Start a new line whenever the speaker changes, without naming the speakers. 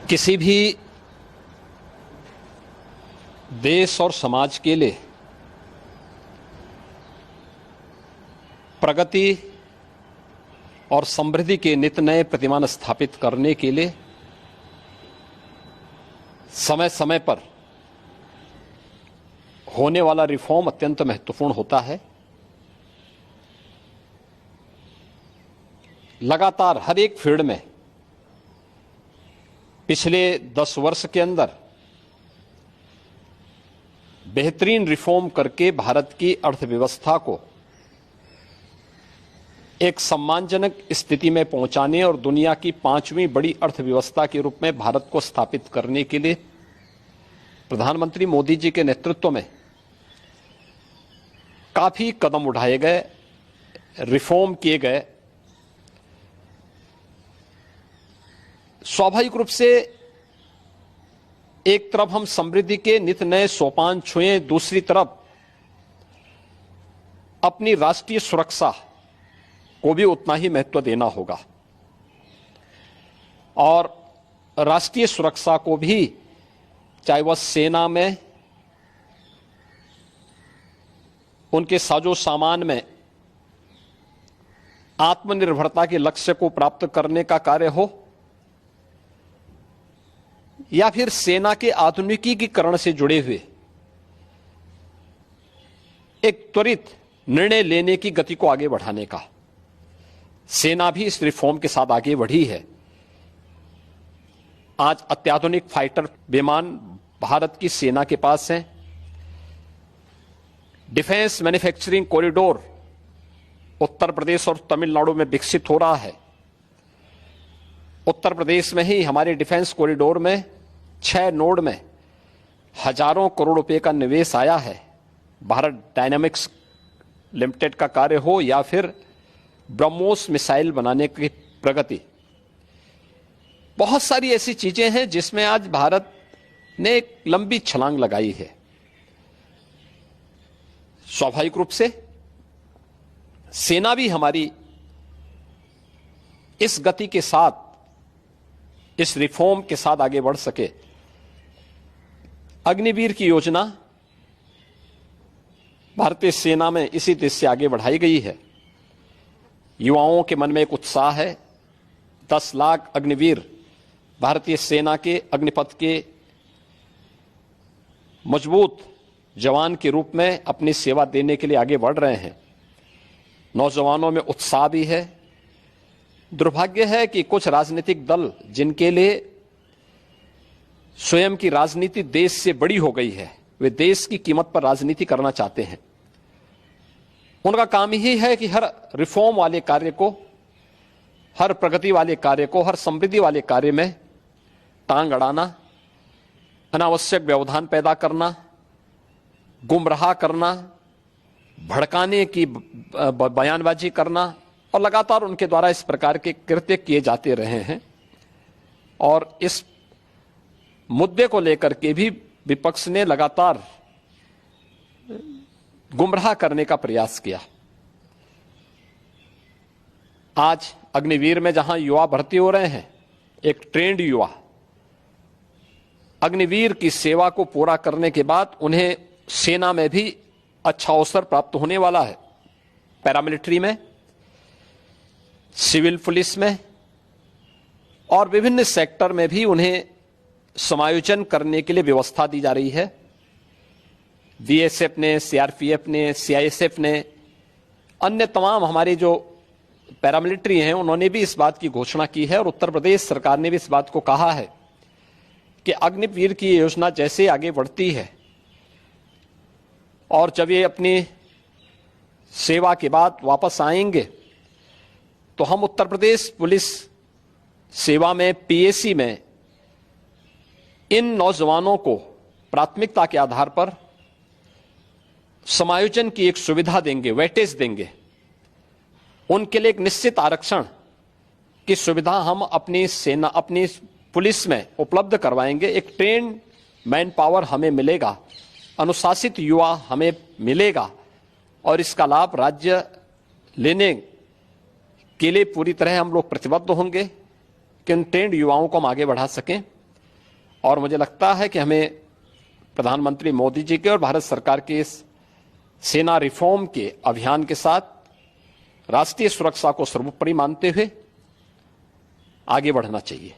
किसी भी देश और समाज के लिए प्रगति और समृद्धि के नित नए प्रतिमान स्थापित करने के लिए समय समय पर होने वाला रिफॉर्म अत्यंत महत्वपूर्ण होता है। लगातार हर एक फील्ड में पिछले 10 वर्ष के अंदर बेहतरीन रिफॉर्म करके भारत की अर्थव्यवस्था को एक सम्मानजनक स्थिति में पहुंचाने और दुनिया की 5वीं बड़ी अर्थव्यवस्था के रूप में भारत को स्थापित करने के लिए प्रधानमंत्री मोदी जी के नेतृत्व में काफी कदम उठाए गए, रिफॉर्म किए गए। स्वाभाविक रूप से एक तरफ हम समृद्धि के नित नए सोपान छुए, दूसरी तरफ अपनी राष्ट्रीय सुरक्षा को भी उतना ही महत्व देना होगा और राष्ट्रीय सुरक्षा को भी, चाहे वह सेना में, उनके साजो सामान में आत्मनिर्भरता के लक्ष्य को प्राप्त करने का कार्य हो या फिर सेना के आधुनिकीकरण से जुड़े हुए एक त्वरित निर्णय लेने की गति को आगे बढ़ाने का। सेना भी इस रिफॉर्म के साथ आगे बढ़ी है। आज अत्याधुनिक फाइटर विमान भारत की सेना के पास हैं। Defence manufacturing corridor Uttar Pradesh और तमिलनाडु में विकसित हो रहा है। उत्तर प्रदेश में ही हमारे डिफेंस कॉरिडोर में 6 नोड में हजारों करोड़ रुपए का निवेश आया है। भारत डायनामिक्स लिमिटेड का कार्य हो या फिर ब्रह्मोस मिसाइल बनाने की प्रगति, बहुत सारी ऐसी चीजें हैं जिसमें आज भारत ने एक लंबी छलांग लगाई है। स्वाभाविक रूप से सेना भी हमारी इस गति के साथ, इस रिफॉर्म के साथ आगे बढ़ सके। अग्निवीर की योजना भारतीय सेना में इसी उद्देश्य से आगे बढ़ाई गई है। युवाओं के मन में एक उत्साह है। 10 लाख अग्निवीर भारतीय सेना के अग्निपथ के मजबूत जवान के रूप में अपनी सेवा देने के लिए आगे बढ़ रहे हैं। नौजवानों में उत्साह भी है। दुर्भाग्य है कि कुछ राजनीतिक दल जिनके लिए स्वयं की राजनीति देश से बड़ी हो गई है, वे देश की कीमत पर राजनीति करना चाहते हैं। उनका काम ही है कि हर रिफॉर्म वाले कार्य को, हर प्रगति वाले कार्य को, हर समृद्धि वाले कार्य में टांग अड़ाना, अनावश्यक व्यवधान पैदा करना, गुमराह करना, भड़काने की बयानबाजी करना और लगातार उनके द्वारा इस प्रकार के कृत्य किए जाते रहे हैं। और इस मुद्दे को लेकर के भी विपक्ष ने लगातार गुमराह करने का प्रयास किया। आज अग्निवीर में जहां युवा भर्ती हो रहे हैं, एक ट्रेंड युवा अग्निवीर की सेवा को पूरा करने के बाद उन्हें सेना में भी अच्छा अवसर प्राप्त होने वाला है। पैरामिलिट्री में, सिविल पुलिस में और विभिन्न सेक्टर में भी उन्हें समायोजन करने के लिए व्यवस्था दी जा रही है। बीएसएफ ने, सीआरपीएफ ने, सीआईएसएफ ने, अन्य तमाम हमारे जो पैरामिलिट्री हैं, उन्होंने भी इस बात की घोषणा की है और उत्तर प्रदेश सरकार ने भी इस बात को कहा है कि अग्निवीर की योजना जैसे आगे बढ़ती है और जब ये अपनी सेवा के बाद वापस आएंगे तो हम उत्तर प्रदेश पुलिस सेवा में, पीएसी में इन नौजवानों को प्राथमिकता के आधार पर समायोजन की एक सुविधा देंगे, वेटेज देंगे। उनके लिए एक निश्चित आरक्षण की सुविधा हम अपनी सेना, अपनी पुलिस में उपलब्ध करवाएंगे। एक ट्रेन मैन पावर हमें मिलेगा, अनुशासित युवा हमें मिलेगा और इसका लाभ राज्य लेने के लिए पूरी तरह हम लोग प्रतिबद्ध होंगे कि इन ट्रेंड युवाओं को हम आगे बढ़ा सकें। और मुझे लगता है कि हमें प्रधानमंत्री मोदी जी के और भारत सरकार के इस सेना रिफॉर्म के अभियान के साथ राष्ट्रीय सुरक्षा को सर्वोपरि मानते हुए आगे बढ़ना चाहिए।